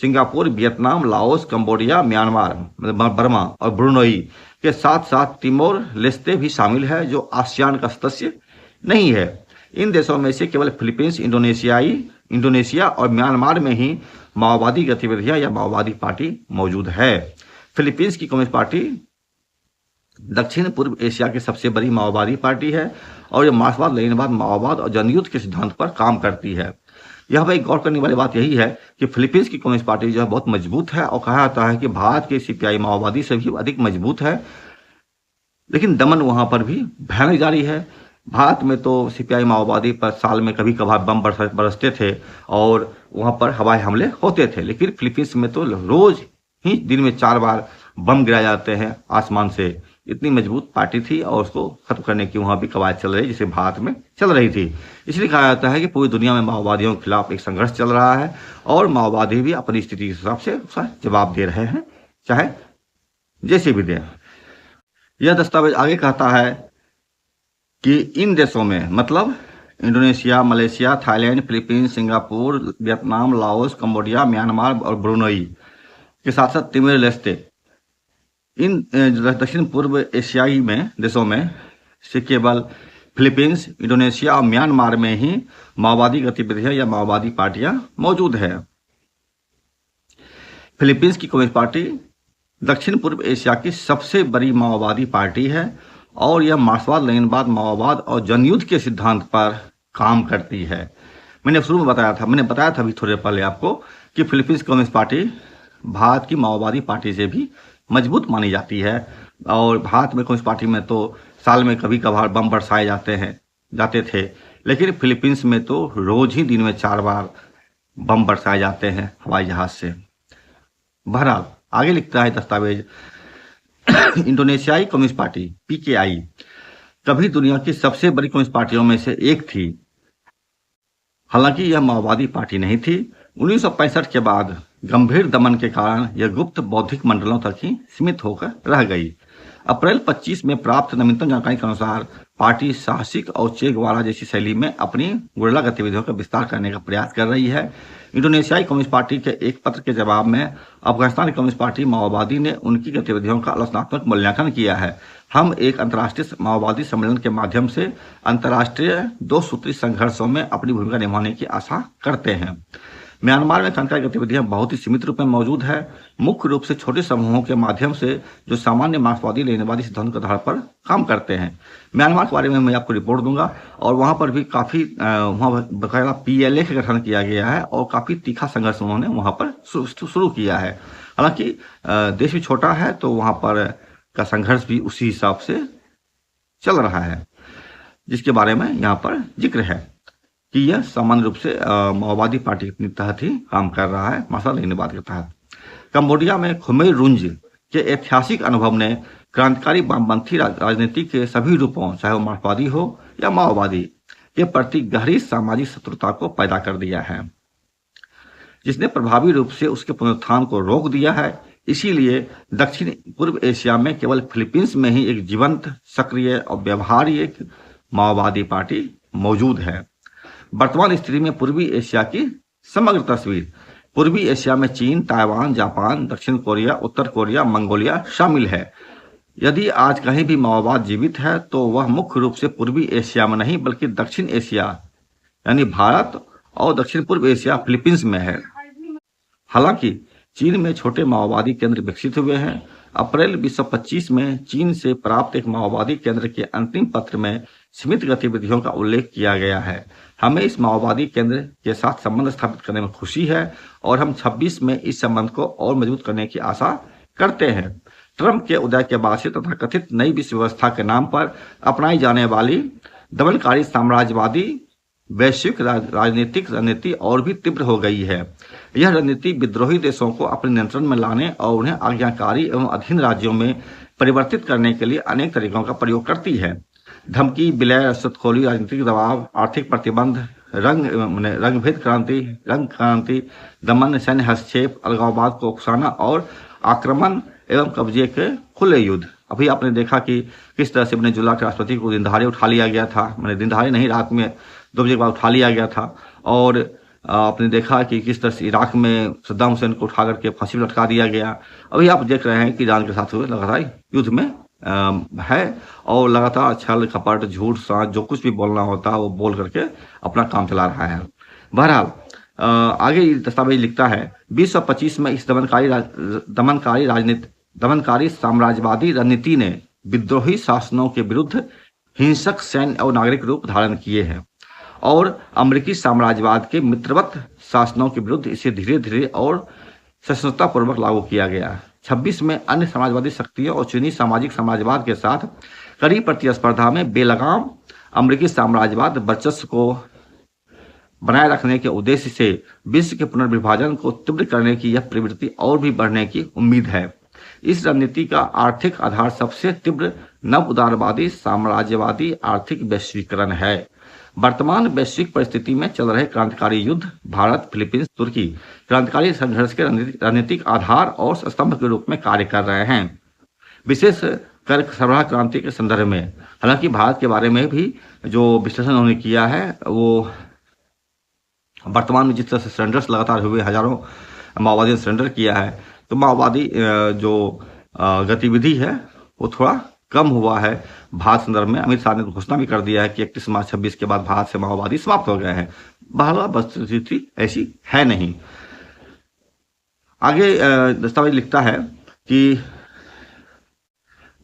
Singapore, Vietnam, Laos, Cambodia, Myanmar, Burma और ब्रुनई के साथ साथ तिमोर लेस्ते भी शामिल है, जो आसियान का सदस्य नहीं है। इन देशों में से केवल फिलीपींस, इंडोनेशिया और म्यांमार में ही माओवादी गतिविधियां या माओवादी पार्टी मौजूद है। फिलीपींस की कम्युनिस्ट पार्टी दक्षिण पूर्व एशिया की सबसे बड़ी माओवादी पार्टी है और यह मार्क्सवाद, लेनिनवाद, माओवाद और जनयुद्ध के सिद्धांत पर काम करती है। यहाँ पर एक गौर करने वाली बात यही है कि फिलीपींस की कम्युनिस्ट पार्टी जो है बहुत मजबूत है और कहा जाता है कि भारत के सीपीआई माओवादी से भी अधिक मजबूत है, लेकिन दमन वहां पर भी भयानक जारी है। भारत में तो सीपीआई माओवादी पर साल में कभी कभार बम बरसते थे और वहां पर हवाई हमले होते थे, लेकिन फिलीपींस में तो रोज ही दिन में 4 बार बम गिराए जाते हैं आसमान से। इतनी मजबूत पार्टी थी और उसको खत्म करने की वहां भी कवायद चल रही, जिसे भारत में चल रही थी। इसलिए कहा जाता है कि पूरी दुनिया में माओवादियों के खिलाफ एक संघर्ष चल रहा है और माओवादी भी अपनी स्थिति के हिसाब से उसका जवाब दे रहे हैं, चाहे जैसे भी दें। यह दस्तावेज आगे कहता है कि इन देशों में, मतलब Indonesia, Malaysia, Thailand, Philippines, Singapore, Vietnam, Laos, Cambodia, Myanmar और ब्रुनई के साथ साथ तिमोर लेस्ते, इन दक्षिण पूर्व एशियाई में देशों में से केवल फिलीपींस, इंडोनेशिया और म्यांमार में ही माओवादी गतिविधियां या माओवादी पार्टियां मौजूद है। फिलीपींस की कम्युनिस्ट पार्टी दक्षिण पूर्व एशिया की सबसे बड़ी माओवादी पार्टी है और यह मार्क्सवाद, लेनिनवाद, माओवाद और जनयुद्ध के सिद्धांत पर काम करती है। मैंने शुरू में बताया था अभी थोड़ी देर पहले आपको कि फिलीपींस कम्युनिस्ट पार्टी भारत की माओवादी पार्टी से भी मजबूत मानी जाती है और भारत में कम्युनिस्ट पार्टी में तो साल में कभी कभार बम बरसाए जाते थे, लेकिन फिलीपींस में तो रोज ही दिन में 4 बार बम बरसाए जाते हैं हवाई जहाज से। बहरहाल आगे लिखता है दस्तावेज, इंडोनेशियाई कम्युनिस्ट पार्टी पीकेआई कभी दुनिया की सबसे बड़ी कम्युनिस्ट पार्टियों में से एक थी। हालांकि यह माओवादी पार्टी नहीं थी। 1965 के बाद गंभीर दमन के कारण यह गुप्त बौद्धिक मंडलों तक ही सीमित होकर रह गई। अप्रैल 25 में प्राप्त नवीनतम जानकारी के अनुसार पार्टी साहसिक और चे गुएवारा जैसी शैली में अपनी गुरिल्ला गतिविधियों का विस्तार करने का प्रयास कर रही है। इंडोनेशियाई कम्युनिस्ट पार्टी के एक पत्र के जवाब में अफगानिस्तान कम्युनिस्ट पार्टी माओवादी ने उनकी गतिविधियों का आलोचनात्मक मूल्यांकन किया है। हम एक अंतर्राष्ट्रीय माओवादी सम्मेलन के माध्यम से अंतर्राष्ट्रीय 2 सूत्री संघर्षों में अपनी भूमिका निभाने की आशा करते हैं। म्यांमार में क्रांतिकारी गतिविधियां बहुत ही सीमित रूप में मौजूद है, मुख्य रूप से छोटे समूहों के माध्यम से जो सामान्य मार्क्सवादी लेनिनवादी सिद्धांतों के आधार पर काम करते हैं। म्यांमार के बारे में मैं आपको रिपोर्ट दूंगा और वहां पर भी काफी वहां बकायदा पीएलए का गठन किया गया है और काफी तीखा संघर्ष उन्होंने वहां पर शुरू किया है। हालांकि देश भी छोटा है तो वहां पर का संघर्ष भी उसी हिसाब से चल रहा है, जिसके बारे में यहाँ पर जिक्र है कि यह सामान्य रूप से माओवादी पार्टी के तहत ही काम कर रहा है, मार्क्सवाद लेनिनवाद के तहत। कंबोडिया में खुमेर रुंज के ऐतिहासिक अनुभव ने क्रांतिकारी वामपंथी राजनीति के सभी रूपों, चाहे वो मार्क्सवादी हो या माओवादी, के प्रति गहरी सामाजिक शत्रुता को पैदा कर दिया है, जिसने प्रभावी रूप से उसके पुनरुत्थान को रोक दिया है। इसीलिए दक्षिण पूर्व एशिया में केवल फिलीपींस में ही एक जीवंत, सक्रिय और व्यवहार्य माओवादी पार्टी मौजूद है। वर्तमान स्थिति में पूर्वी एशिया की समग्र तस्वीर, पूर्वी एशिया में चीन, ताइवान, जापान, दक्षिण कोरिया, उत्तर कोरिया, मंगोलिया शामिल है। यदि आज कहीं भी माओवाद जीवित है तो वह मुख्य रूप से पूर्वी एशिया में नहीं बल्कि दक्षिण एशिया यानी भारत और दक्षिण पूर्व एशिया फिलीपींस में है। हालांकि चीन में छोटे माओवादी केंद्र विकसित हुए हैं। अप्रैल 2025 में चीन से प्राप्त एक माओवादी केंद्र के अंतिम पत्र में सीमित गतिविधियों का उल्लेख किया गया है। हमें इस माओवादी केंद्र के साथ संबंध स्थापित करने में खुशी है और हम 26 में इस संबंध को और मजबूत करने की आशा करते हैं। ट्रंप के उदय के बाद से तथा कथित नई विश्व व्यवस्था के नाम पर अपनाई जाने वाली दमनकारी साम्राज्यवादी वैश्विक राजनीतिक रणनीति और भी तीव्र हो गई है। यह रणनीति विद्रोही देशों को अपने नियंत्रण में लाने और उन्हें आज्ञाकारी एवं अधीन राज्यों में परिवर्तित करने के लिए अनेक तरीकों का प्रयोग करती है। धमकी, विलय, रसदखोरी, राजनीतिक दबाव, आर्थिक प्रतिबंध, रंगभेद क्रांति, रंग क्रांति, दमन, सैन्य हस्तक्षेप, अलगाववाद को उकसाना और आक्रमण एवं कब्जे के खुले युद्ध। अभी आपने देखा कि किस तरह से वेनेजुएला के राष्ट्रपति को दिन दहाड़े उठा लिया गया था, मैंने दिन दहाड़े नहीं, रात में 2 बजे के बाद उठा लिया गया था। और आपने देखा कि किस तरह से इराक में सद्दाम हुसैन को उठा करके फांसी लटका दिया गया। अभी आप देख रहे हैं कि ईरान के साथ हुए लगातार युद्ध में है और लगातार छल कपट झूठ साँच जो कुछ भी बोलना होता है वो बोल करके अपना काम चला रहा है। बहरहाल आगे दस्तावेज लिखता है 2025 में इस दमनकारी साम्राज्यवादी रणनीति ने विद्रोही शासनों के विरुद्ध हिंसक सैन्य और नागरिक रूप धारण किए हैं और अमेरिकी साम्राज्यवाद के मित्रवत शासनों के विरुद्ध इसे धीरे धीरे और सहिष्णुतापूर्वक लागू किया गया। 26 में अन्य समाजवादी शक्तियों और चीनी सामाजिक समाजवाद के साथ कड़ी प्रतिस्पर्धा में बेलगाम अमेरिकी साम्राज्यवाद वर्चस्व को बनाए रखने के उद्देश्य से विश्व के पुनर्विभाजन को तीव्र करने की यह प्रवृत्ति और भी बढ़ने की उम्मीद है। इस रणनीति का आर्थिक आधार सबसे तीव्र नव उदारवादी साम्राज्यवादी आर्थिक वैश्वीकरण है। वर्तमान वैश्विक परिस्थिति में चल रहे क्रांतिकारी युद्ध भारत, फिलीपींस, तुर्की क्रांतिकारी संघर्ष के रणनीतिक आधार और स्तंभ के रूप में कार्य कर रहे हैं, विशेष कर सरबराह क्रांति के संदर्भ में। हालांकि भारत के बारे में भी जो विश्लेषण उन्होंने किया है, वो वर्तमान में जिस तरह से सरेंडर्स लगातार हुए, हजारों माओवादियों ने सरेंडर किया है, तो माओवादी जो गतिविधि है वो थोड़ा कम हुआ है भारत संदर्भ में। अमित शाह ने घोषणा भी कर दिया है कि 31 मार्च 26 के बाद भारत से माओवादी समाप्त हो गए हैं। बहरहाल वस्तुस्थिति ऐसी है नहीं। आगे दस्तावेज लिखता है कि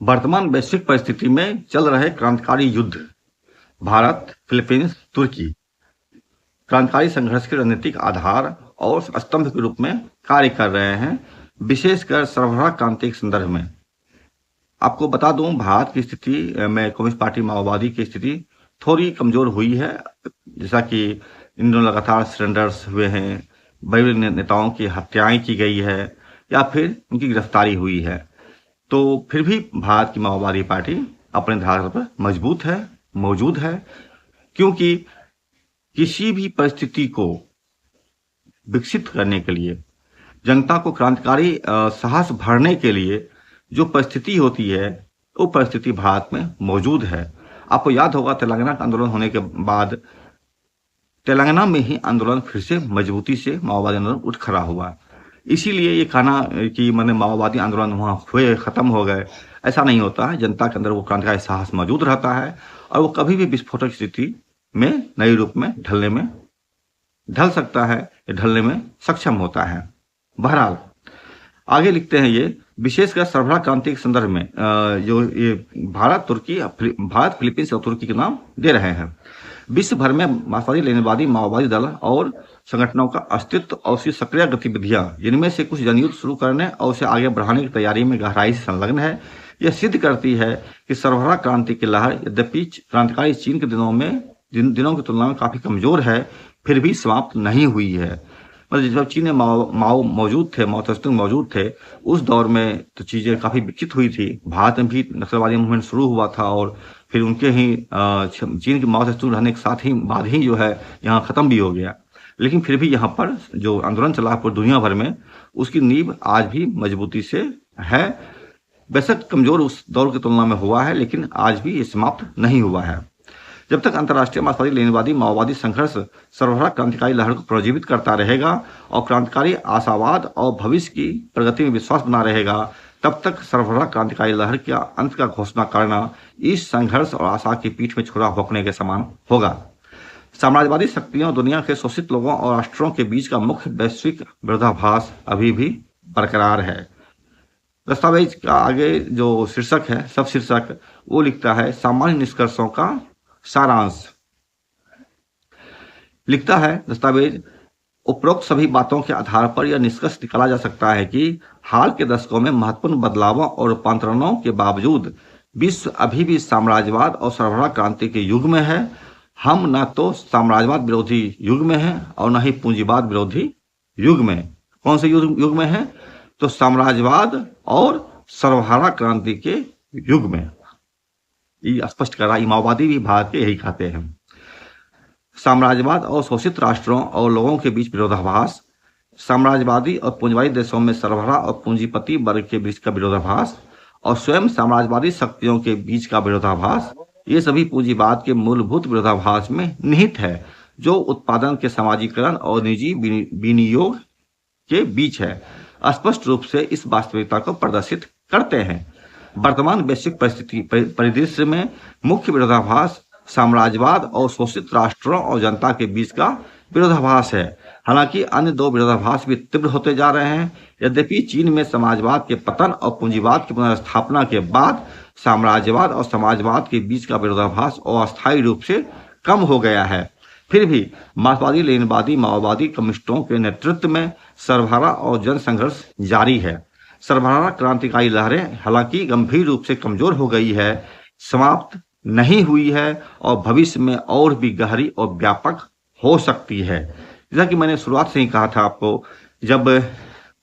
वर्तमान वैश्विक परिस्थिति में चल रहे क्रांतिकारी युद्ध भारत, फिलीपींस, तुर्की क्रांतिकारी संघर्ष के रणनीतिक आधार और स्तंभ के रूप में कार्य कर रहे हैं, विशेषकर सरबराह क्रांति के संदर्भ में। आपको बता दूं, भारत की स्थिति में कम्युनिस्ट पार्टी माओवादी की स्थिति थोड़ी कमजोर हुई है, जैसा कि इन दोनों लगातार सरेंडर्स हुए हैं, बड़े नेताओं की हत्याएं की गई है या फिर उनकी गिरफ्तारी हुई है। तो फिर भी भारत की माओवादी पार्टी अपने धार पर मजबूत है, मौजूद है, क्योंकि किसी भी परिस्थिति को विकसित करने के लिए, जनता को क्रांतिकारी साहस भरने के लिए जो परिस्थिति होती है, वो परिस्थिति भारत में मौजूद है। आपको याद होगा, तेलंगाना का आंदोलन होने के बाद तेलंगाना में ही आंदोलन फिर से मजबूती से माओवादी आंदोलन उठ खड़ा हुआ। इसीलिए ये कहना कि मैंने माओवादी आंदोलन वहाँ हुए, खत्म हो गए, ऐसा नहीं होता है। जनता के अंदर वो क्रांतिकारी साहस मौजूद रहता है और वो कभी भी विस्फोटक स्थिति में नए रूप में ढल सकता है, ढलने में सक्षम होता है। बहरहाल आगे लिखते हैं, ये विशेषकर सरबराह क्रांति के संदर्भ में जो ये भारत, फिलीपींस और तुर्की के नाम दे रहे हैं। विश्व भर में मार्क्सवादी लेनिनवादी माओवादी दल और संगठनों का अस्तित्व और उसकी सक्रिय गतिविधियां, जिनमें से कुछ जनयुद्ध शुरू करने और उसे आगे बढ़ाने की तैयारी में गहराई से संलग्न है, यह सिद्ध करती है कि सरबराह क्रांति की लहर यद्यपि क्रांतिकारी चीन के दिनों की तुलना में काफी कमजोर है, फिर भी समाप्त नहीं हुई है। मतलब जब चीन में माओ मौजूद थे, माओ त्से मौजूद थे, उस दौर में तो चीजें काफी विकसित हुई थी। भारत में भी नक्सलवादी मूवमेंट शुरू हुआ था और फिर उनके ही चीन की माओ त्से रहने के साथ ही बाद ही जो है यहाँ खत्म भी हो गया। लेकिन फिर भी यहाँ पर जो आंदोलन चला पूरी दुनिया भर में, उसकी नींव आज भी मजबूती से है। बेशक कमजोर उस दौर की तुलना में हुआ है, लेकिन आज भी ये समाप्त नहीं हुआ है। जब तक अंतर्राष्ट्रीय मार्क्सवादी लेनिनवादी माओवादी संघर्ष सरबराह क्रांतिकारी लहर को प्रोजीवित करता रहेगा और क्रांतिकारी आशावाद और भविष्य की प्रगति में विश्वास बना रहेगा, तब तक सरबराह क्रांतिकारी लहर के अंत का घोषणा करना इस संघर्ष और आशा की पीठ में छुरा भोंकने के समान होगा। साम्राज्यवादी शक्तियों, दुनिया के शोषित लोगों और राष्ट्रों के बीच का मुख्य वैश्विक विरोधाभास अभी भी बरकरार है। दस्तावेज का आगे जो शीर्षक है, सब शीर्षक, वो लिखता है सामान्य निष्कर्षों का सारांश। लिखता है दस्तावेज, उपरोक्त सभी बातों के आधार पर यह निष्कर्ष निकाला जा सकता है कि हाल के दशकों में महत्वपूर्ण बदलावों और रूपांतरणों के बावजूद विश्व अभी भी साम्राज्यवाद और सरबराह क्रांति के युग में है। हम न तो साम्राज्यवाद विरोधी युग में हैं और न ही पूंजीवाद विरोधी युग में। कौन से युग में है? तो साम्राज्यवाद और सरबराह क्रांति के युग में। ये स्पष्ट कर रहा है, माओवादी भी भारत के यही कहते हैं। साम्राज्यवाद और शोषित राष्ट्रों और लोगों के बीच विरोधाभास, साम्राज्यवादी और पूंजीवादी देशों में सरबराह और पूंजीपति वर्ग के बीच का विरोधाभास और स्वयं साम्राज्यवादी शक्तियों के बीच का विरोधाभास, ये सभी पूंजीवाद के मूलभूत विरोधाभास में निहित है, जो उत्पादन के समाजीकरण और निजी विनियोग के बीच है। स्पष्ट रूप से इस वास्तविकता को प्रदर्शित करते हैं। वर्तमान वैश्विक परिदृश्य में मुख्य विरोधाभास साम्राज्यवाद और शोषित राष्ट्रों और जनता के बीच का विरोधाभास है। हालांकि अन्य दो विरोधाभास भी तीव्र होते जा रहे हैं। यद्यपि चीन में समाजवाद के पतन और पूंजीवाद की पुनर्स्थापना के बाद साम्राज्यवाद और समाजवाद के बीच का विरोधाभास अस्थायी रूप से कम हो गया है। फिर भी मार्क्सवादी, लेनिनवादी, माओवादी, कम्युनिस्टों के नेतृत्व में सर्वहारा और जन संघर्ष जारी है। सर्वहारा क्रांतिकारी लहरें हालांकि गंभीर रूप से कमजोर हो गई है, समाप्त नहीं हुई है और भविष्य में और भी गहरी और व्यापक हो सकती है। जैसा कि मैंने शुरुआत से ही कहा था आपको, जब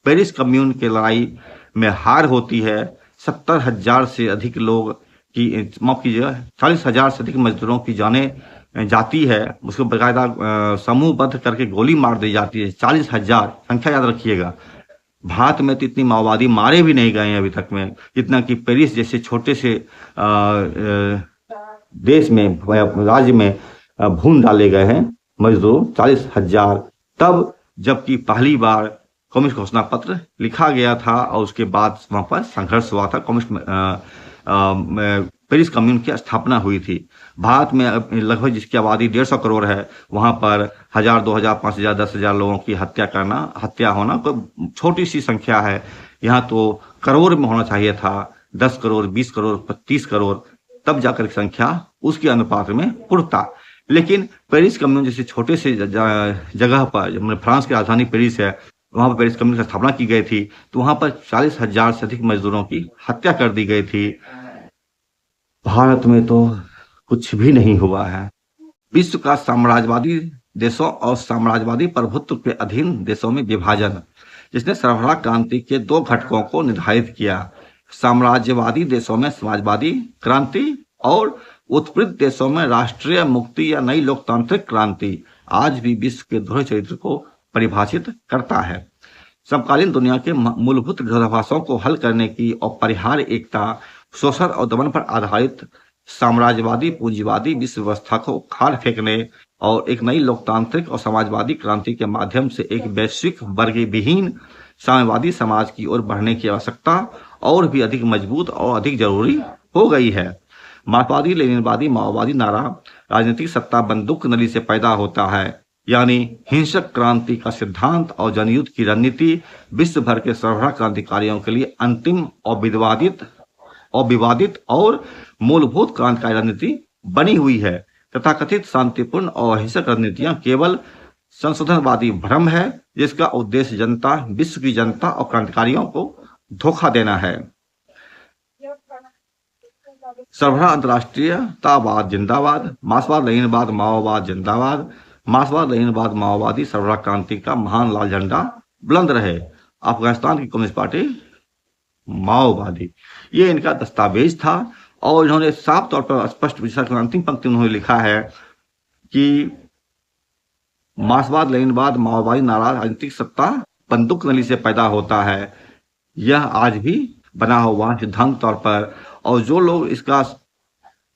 पेरिस कम्यून की लड़ाई में हार होती है, 70,000 से अधिक लोग की, माफ कीजिएगा, 40,000 से अधिक मजदूरों की जानें जाती है, उसको बाकायदा समूहबद्ध करके गोली मार दी जाती है। 40,000 संख्या याद रखिएगा। भारत में तो इतनी माओवादी मारे भी नहीं गए हैं अभी तक में, जितना कि पेरिस जैसे छोटे से देश में, राज्य में भून डाले गए हैं मजदूर 40,000। तब जबकि पहली बार कम्युनिस्ट घोषणा पत्र लिखा गया था और उसके बाद वहां पर संघर्ष हुआ था, कम्युनिस्ट पेरिस कम्यून की स्थापना हुई थी। भारत में लगभग जिसकी आबादी 150 करोड़ है, वहां पर 1,000, 2,000, 5,000, 10,000 लोगों की हत्या होना कोई छोटी सी संख्या है। यहाँ तो करोड़ में होना चाहिए था, 10 करोड़, 20 करोड़, 25 करोड़, तब जाकर संख्या उसके अनुपात में पुरता। लेकिन पेरिस कम्यून जैसे छोटे से जगह पर, फ्रांस की राजधानी पेरिस है, वहां पर पेरिस कम्यून की स्थापना की गई थी, तो वहां पर 40,000 से अधिक मजदूरों की हत्या कर दी गई थी। भारत में तो कुछ भी नहीं हुआ है। विश्व का साम्राज्यवादी देशों और साम्राज्यवादी प्रभुत्व के अधीन देशों में विभाजन, जिसने सरबराह क्रांति के 2 घटकों को निर्धारित किया। साम्राज्यवादी देशों में समाजवादी क्रांति और उत्पीड़ित देशों में राष्ट्रीय मुक्ति या नई लोकतांत्रिक क्रांति आज भी विश्व के दोहरे चरित्र को परिभाषित करता है। समकालीन दुनिया के मूलभूत विरोधाभासों को हल करने की अपरिहार्य एकता, शोषण और दमन पर आधारित साम्राज्यवादी पूंजीवादी विश्व व्यवस्था को उखाड़ फेंकने और एक नई लोकतांत्रिक और समाजवादी क्रांति के माध्यम से एक वैश्विक वर्गीय विहीन साम्यवादी समाज की ओर बढ़ने की आवश्यकता और भी अधिक मजबूत और अधिक जरूरी हो गई है। मार्क्सवादी, लेनिनवादी, माओवादी नारा राजनीतिक सत्ता बंदूक नली से पैदा होता है, यानी हिंसक क्रांति का सिद्धांत और जनयुद्ध की रणनीति विश्व भर के सरबराह क्रांतिकारियों के लिए अंतिम और विवादित और मूलभूत क्रांतिकारी रणनीति बनी हुई है। तथाकथित शांतिपूर्ण और अहिंसक रणनीतियां केवल संशोधनवादी भ्रम है, जिसका उद्देश्य जनता, विश्व की जनता और क्रांतिकारियों को धोखा देना है। सरबराह अंतरराष्ट्रीयतावाद जिंदाबाद, मार्क्सवाद, लेनिनवाद, माओवाद जिंदाबाद। मार्क्सवाद, लेनिनवाद, माओवादी सरबराह क्रांति का महान लाल झंडा बुलंद रहे। अफगानिस्तान की कम्युनिस्ट पार्टी माओवादी, ये इनका दस्तावेज था और इन्होंने साफ तौर पर स्पष्ट अंतिम पंक्ति उन्होंने लिखा है कि मार्क्सवाद, लेनिनवाद, माओवादी नारा राजनीतिक सत्ता बंदूक नली से पैदा होता है। यह आज भी बना हुआ सिद्धांत तौर पर, और जो लोग इसका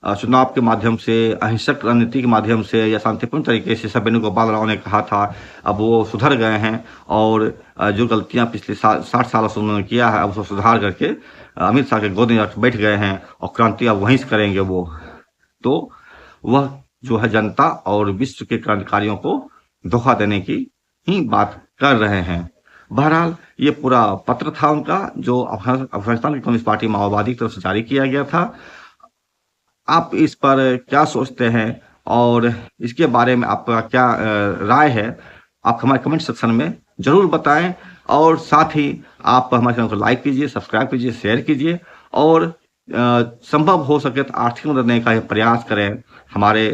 चुनाव के माध्यम से, अहिंसक रणनीति के माध्यम से या शांतिपूर्ण तरीके से, सब वेणुगोपाल राव ने कहा था, अब वो सुधर गए हैं और जो गलतियां पिछले 60 सालों से उन्होंने किया है, अब उसको सुधार करके अमित शाह के गोद में बैठ गए हैं और क्रांति अब वहीं से करेंगे वो। तो वह जो है जनता और विश्व के क्रांतिकारियों को धोखा देने की ही बात कर रहे हैं। बहरहाल ये पूरा पत्र था उनका, जो अफगानिस्तान की कम्युनिस्ट पार्टी माओवादी की तरफ से जारी किया गया था। आप इस पर क्या सोचते हैं और इसके बारे में आपका क्या राय है, आप हमारे कमेंट सेक्शन में जरूर बताएं। और साथ ही आप हमारे चैनल को लाइक कीजिए, सब्सक्राइब कीजिए, शेयर कीजिए और संभव हो सके तो आर्थिक मदद देने का प्रयास करें। हमारे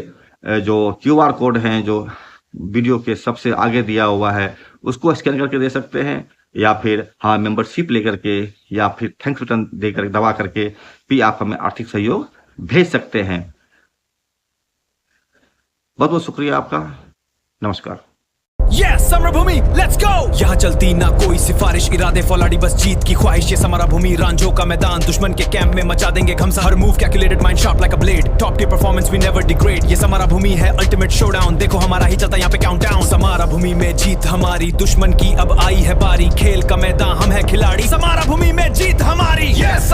जो QR कोड हैं, जो वीडियो के सबसे आगे दिया हुआ है, उसको स्कैन करके दे सकते हैं, या फिर हाँ मेंबरशिप लेकर के, या फिर थैंक्स बटन देकर दबा करके भी आप हमें आर्थिक सहयोग भेज सकते हैं। बहुत बहुत शुक्रिया आपका। नमस्कार। Yes, समरभूमि, let's go! यहाँ चलती ना कोई सिफारिश, इरादे फौलादी, बस जीत की ख्वाहिश। ये समरभूमि, रांझो का मैदान, दुश्मन के कैंप में मचा देंगे घमसा। हर move calculated, mind sharp like a blade, top tier performance we never degrade. ये समरभूमि है अल्टीमेट शोडाउन, देखो हमारा ही चलता यहाँ पे काउंटडाउन। समरभूमि में जीत हमारी, दुश्मन की अब आई है बारी, खेल का मैदान हम है खिलाड़ी, समरभूमि में जीत हमारी। Yes,